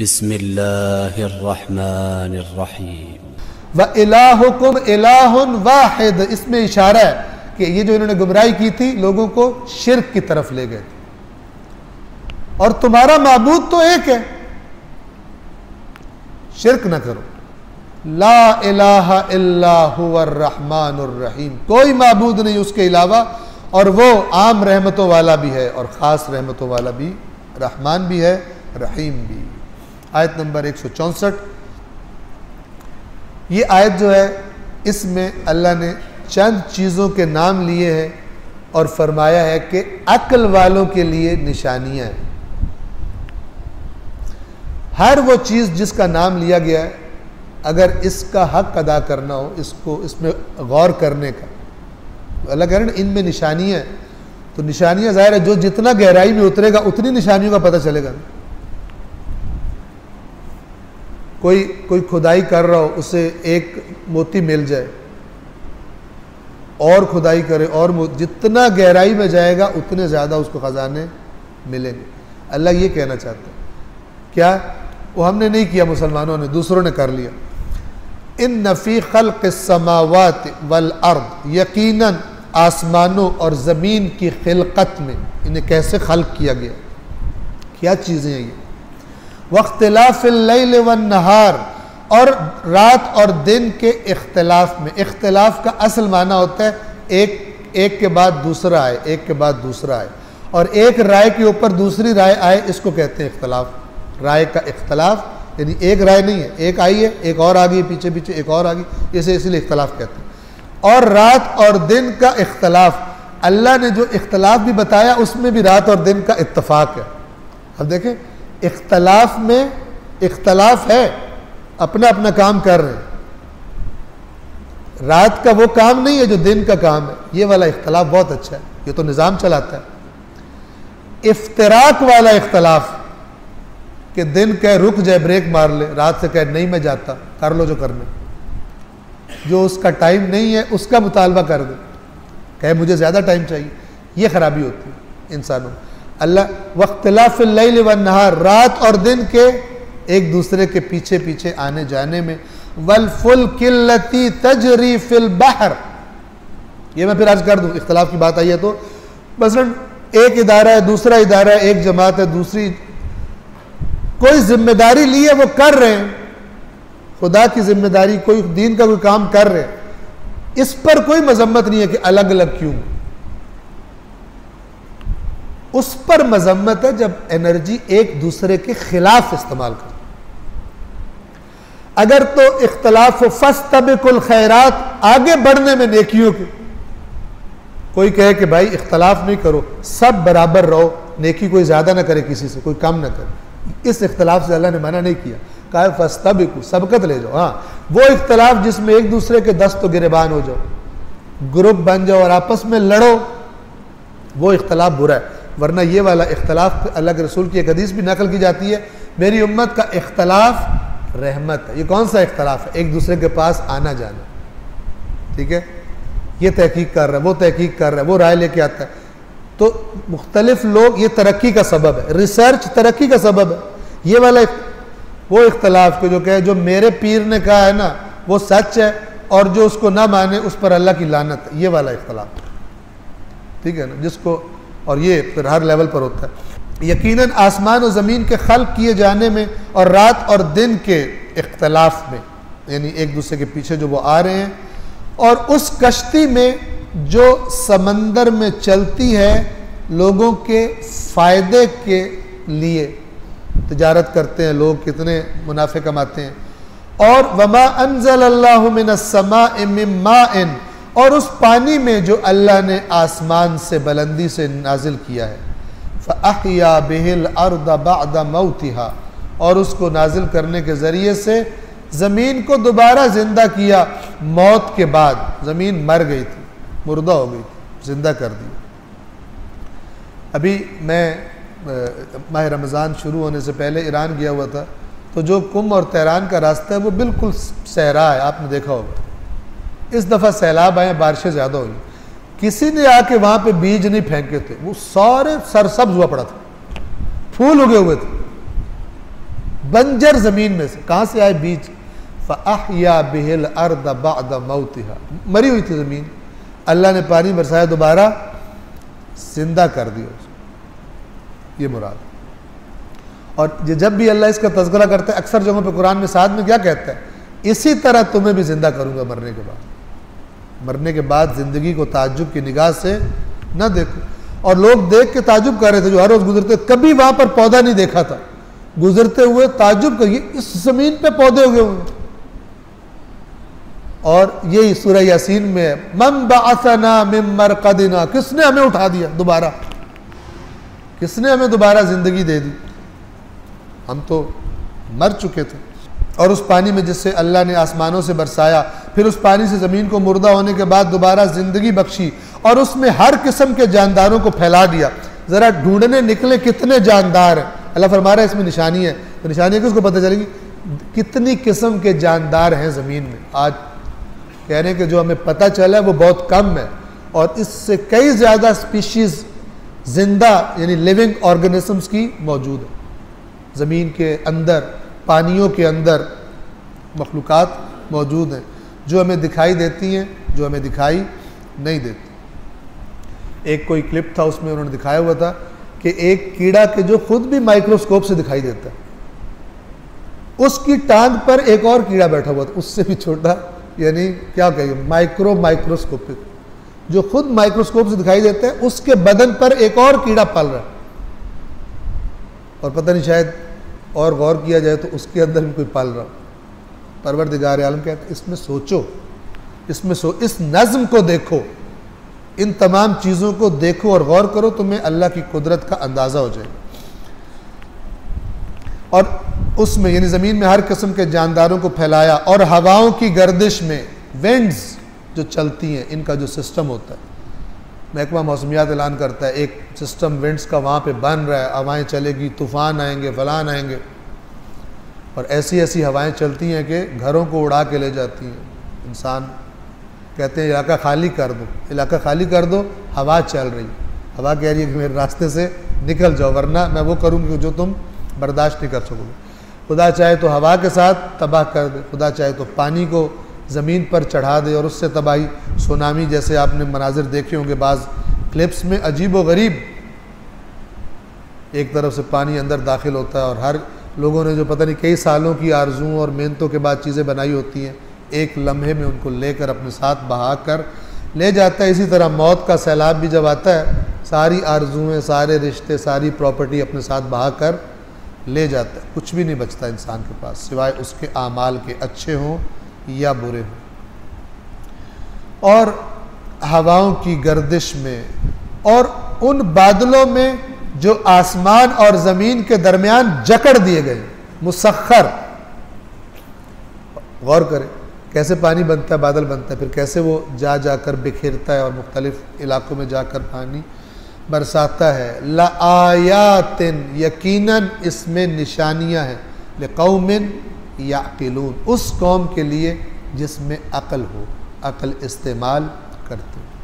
بسم اللہ الرحمن الرحیم وَإِلَٰهُكُمْ إِلَٰهٌ وَاحِدٌ، اس میں اشارہ ہے کہ یہ جو انہوں نے گمراہی کی تھی لوگوں کو شرک کی طرف لے گئے تھے، اور تمہارا معبود تو ایک ہے، شرک نہ کرو۔ لا الہ الا هو الرحمن الرحیم، کوئی معبود نہیں اس کے علاوہ، اور وہ عام رحمتوں والا بھی ہے اور خاص رحمتوں والا بھی، رحمان بھی ہے رحیم بھی۔ آیت نمبر 164۔ یہ آیت جو ہے اس میں اللہ نے چند چیزوں کے نام لیے ہیں اور فرمایا ہے کہ عقل والوں کے لیے نشانیاں ہیں۔ ہر وہ چیز جس کا نام لیا گیا ہے، اگر اس کا حق ادا کرنا ہو، اس میں غور کرنے کا، تو اللہ کہہ رہے ہیں ان میں نشانیاں ہیں، تو نشانیاں ظاہر ہے جو جتنا گہرائی میں اترے گا اتنی نشانیوں کا پتہ چلے گا۔ کوئی کھدائی کر رہا ہو، اسے ایک موتی مل جائے، اور کھدائی کرے اور جتنا گہرائی میں جائے گا اتنے زیادہ اس کو خزانے ملیں گے۔ اللہ یہ کہنا چاہتا ہے کیا؟ وہ ہم نے نہیں کیا، مسلمانوں نے، دوسروں نے کر لیا۔ ان فی خلق السماوات والارض، یقیناً آسمانوں اور زمین کی خلقت میں، انہیں کیسے خلق کیا گیا، کیا چیزیں ہیں یہ؟ واختلاف اللیل والنہار، اور رات اور دن کے اختلاف میں۔ اختلاف کا اصل معنی ہوتا ہے ایک کے بعد دوسرا آئے، ایک کے بعد دوسرا آئے، اور ایک رائے کے اوپر دوسری رائے آئے، اس کو کہتے ہیں اختلاف۔ رائے کا اختلاف یعنی ایک رائے نہیں ہے، ایک آئی ہے، ایک اور آ گئی، پیچھے پیچھے ایک اور آ گئی، اسی لیے اختلاف کہتے ہیں۔ اور رات اور دن کا اختلاف، اللہ نے جو اختلاف بھی بتایا اس میں بھی رات اور دن کا اتفاق ہے۔ اب دیکھیں اختلاف میں اختلاف ہے، اپنا اپنا کام کر رہے ہیں، رات کا وہ کام نہیں ہے جو دن کا کام ہے۔ یہ والا اختلاف بہت اچھا ہے، یہ تو نظام چلاتا ہے۔ افتراق والا اختلاف کہ دن کہے رک جائے، بریک مار لے، رات سے کہے نہیں میں جاتا، کر لو جو کرنا، جو اس کا ٹائم نہیں ہے اس کا مطالبہ کر دے، کہے مجھے زیادہ ٹائم چاہیے، یہ خرابی ہوتی ہے انسانوں۔ اللہ واختلاف اللیل والنہار، رات اور دن کے ایک دوسرے کے پیچھے پیچھے آنے جانے میں۔ والفلک التی تجری فی البحر، یہ میں پھر عرض کر دوں، اختلاف کی بات آئی ہے تو مثلا ایک ادارہ ہے، دوسرا ادارہ ہے، ایک جماعت ہے، دوسری، کوئی ذمہ داری لی ہے وہ کر رہے ہیں، خدا کی ذمہ داری، کوئی دین کا کوئی کام کر رہے ہیں، اس پر کوئی مذمت نہیں ہے کہ الگ الگ کیوں۔ اس پر مذمت ہے جب انرجی ایک دوسرے کے خلاف استعمال کرو۔ اگر تو اختلاف فاستبقوا الخیرات، آگے بڑھنے میں نیکیوں کے، کوئی کہے کہ بھائی اختلاف نہیں کرو، سب برابر رہو، نیکی کوئی زیادہ نہ کرے کسی سے، کوئی کم نہ کرے، اس اختلاف سے اللہ نے منع نہیں کیا، کہا فاستبقوا، سبقت لے جاؤ۔ ہاں وہ اختلاف جس میں ایک دوسرے کے دست و گریبان ہو جاؤ، گروپ بن جاؤ اور آپس میں لڑو، وہ اختلاف برا ہے۔ ورنہ یہ والا اختلاف، اللہ کے رسول کی ایک حدیث بھی نقل کی جاتی ہے، میری امت کا اختلاف رحمت ہے۔ یہ کون سا اختلاف ہے؟ ایک دوسرے کے پاس آنا جانا، ٹھیک ہے، یہ تحقیق کر رہا ہے، وہ تحقیق کر رہا ہے، وہ رائے لے کے آتا ہے، تو مختلف لوگ، یہ ترقی کا سبب ہے، ریسرچ ترقی کا سبب ہے۔ یہ والا وہ اختلاف کہ جو کہے جو میرے پیر نے کہا ہے نا وہ سچ ہے، اور جو اس کو نہ مانے اس پر اللہ کی لعنت ہے، یہ والا اختلاف، ٹھیک ہے نا، جس کو، اور یہ پھر ہر لیول پر ہوتا ہے۔ یقیناً آسمان و زمین کے خلق کیے جانے میں اور رات اور دن کے اختلاف میں، یعنی ایک دوسرے کے پیچھے جو وہ آ رہے ہیں، اور اس کشتی میں جو سمندر میں چلتی ہے لوگوں کے فائدے کے لیے، تجارت کرتے ہیں لوگ، کتنے منافع کماتے ہیں۔ اور وما انزل اللہ من السماء من ماء، اور اس پانی میں جو اللہ نے آسمان سے بلندی سے نازل کیا ہے، فَأَحْيَا بِهِ الْأَرْضَ بَعْدَ مَوْتِهَا، اور اس کو نازل کرنے کے ذریعے سے زمین کو دوبارہ زندہ کیا، موت کے بعد زمین مر گئی تھی، مردہ ہو گئی تھی، زندہ کر دی۔ ابھی میں ماہ رمضان شروع ہونے سے پہلے ایران گیا ہوا تھا، تو جو کم اور تہران کا راستہ ہے وہ بالکل صحرا ہے، آپ نے دیکھا ہوگا۔ اس دفعہ سیلاب آئے، بارشیں زیادہ ہوئی، کسی نے آ کے وہاں پہ بیج نہیں پھینکے تھے، وہ سارے سرسبز ہوا پڑا تھا، پھول اگے ہوئے تھے، بنجر زمین میں سے. کہاں سے آئے؟ بیج. فَأَحْيَا بِهِ الْأَرْضَ بَعْدَ مَوْتِهَا, مری ہوئی تھی زمین, اللہ نے پانی برسایا, دوبارہ زندہ کر دیا اس کو. یہ مراد. اور جب بھی اللہ اس کا تذکرہ کرتا ہے اکثر جگہوں پہ قرآن میں ساتھ میں کیا کہتا ہے؟ اسی طرح تمہیں بھی زندہ کروں گا مرنے کے بعد. مرنے کے بعد زندگی کو تعجب کی نگاہ سے نہ دیکھو. اور لوگ دیکھ کے تعجب کر رہے تھے جو ہر روز گزرتے, کبھی وہاں پر پودا نہیں دیکھا تھا, گزرتے ہوئے تعجب کر, یہ اس زمین پہ پودے اگے ہوئے. اور یہی سورہ یاسین میں من بعثنا من مرقدنا, کس نے ہمیں اٹھا دیا دوبارہ, کس نے ہمیں دوبارہ زندگی دے دی, ہم تو مر چکے تھے. اور اس پانی میں جس سے اللہ نے آسمانوں سے برسایا, پھر اس پانی سے زمین کو مردہ ہونے کے بعد دوبارہ زندگی بخشی, اور اس میں ہر قسم کے جانداروں کو پھیلا دیا. ذرا ڈھونڈنے نکلے کتنے جاندار ہیں. اللہ فرما رہا ہے اس میں نشانی ہے, تو نشانی کس کو پتہ چلے گی؟ کتنی قسم کے جاندار ہیں زمین میں. آج کہہ رہے ہیں کہ جو ہمیں پتہ چلا ہے وہ بہت کم ہے, اور اس سے کئی زیادہ سپیشیز زندہ یعنی لیونگ آرگنزمز کی موجود ہے زمین کے اندر. پانیوں کے اندر مخلوقات موجود ہیں جو ہمیں دکھائی دیتی ہیں, جو ہمیں دکھائی نہیں دیتی. ایک کوئی کلپ تھا, اس میں انہوں نے دکھایا ہوا تھا کہ ایک کیڑا کہ جو خود بھی مائکروسکوپ سے دکھائی دیتا ہے, اس کی ٹانگ پر ایک اور کیڑا بیٹھا ہوا تھا, اس سے بھی چھوٹا, یعنی کیا کہیے مائکروسکوپک, جو خود مائکروسکوپ سے دکھائی دیتا ہے, اس کے بدن پر ایک اور کیڑا پل رہا ہے. اور پتہ نہیں شاید اور غور کیا جائے تو اس کے اندر بھی کوئی پال رہا. پروردگار عالم کہتا ہے اس میں سوچو, اس نظم کو دیکھو, ان تمام چیزوں کو دیکھو اور غور کرو, تمہیں اللہ کی قدرت کا اندازہ ہو جائے. اور اس میں یعنی زمین میں ہر قسم کے جانداروں کو پھیلایا, اور ہواؤں کی گردش میں وینڈز جو چلتی ہیں ان کا جو سسٹم ہوتا ہے, محکمہ موسمیات اعلان کرتا ہے ایک سسٹم وینڈز کا وہاں پہ بن رہا ہے, ہوائیں چلے گی, طوفان آئیں گے, فلان آئیں گے, اور ایسی ایسی ہوائیں چلتی ہیں کہ گھروں کو اڑا کے لے جاتی ہیں. انسان کہتے ہیں علاقہ خالی کر دو, علاقہ خالی کر دو, ہوا چل رہی, ہوا کہہ رہی ہے کہ میرے راستے سے نکل جاؤ ورنہ میں وہ کروں گی جو تم برداشت نہیں کر سکو گے. خدا چاہے تو ہوا کے ساتھ تباہ کر دے, خدا چاہے تو پانی کو زمین پر چڑھا دے اور اس سے تباہی. سونامی جیسے آپ نے مناظر دیکھے ہوں گے بعض کلپس میں, عجیب و غریب, ایک طرف سے پانی اندر داخل ہوتا ہے, اور ہر لوگوں نے جو پتہ نہیں کئی سالوں کی آرزوؤں اور محنتوں کے بعد چیزیں بنائی ہوتی ہیں, ایک لمحے میں ان کو لے کر اپنے ساتھ بہا کر لے جاتا ہے. اسی طرح موت کا سیلاب بھی جب آتا ہے, ساری آرزوئیں, سارے رشتے, ساری پراپرٹی اپنے ساتھ بہا کر لے جاتا ہے. کچھ بھی نہیں بچتا انسان کے پاس سوائے اس کے اعمال کے, اچھے ہوں یا برے ہوں. اور ہواؤں کی گردش میں, اور ان بادلوں میں جو آسمان اور زمین کے درمیان جکڑ دیے گئے, مسخر. غور کریں کیسے پانی بنتا ہے, بادل بنتا ہے, پھر کیسے وہ جا جا کر بکھیرتا ہے اور مختلف علاقوں میں جا کر پانی برساتا ہے. لآیات, یقیناً اس میں نشانیاں ہیں, لقوم یعقلون, اس قوم کے لیے جس میں عقل ہو, عقل استعمال کرتے ہیں.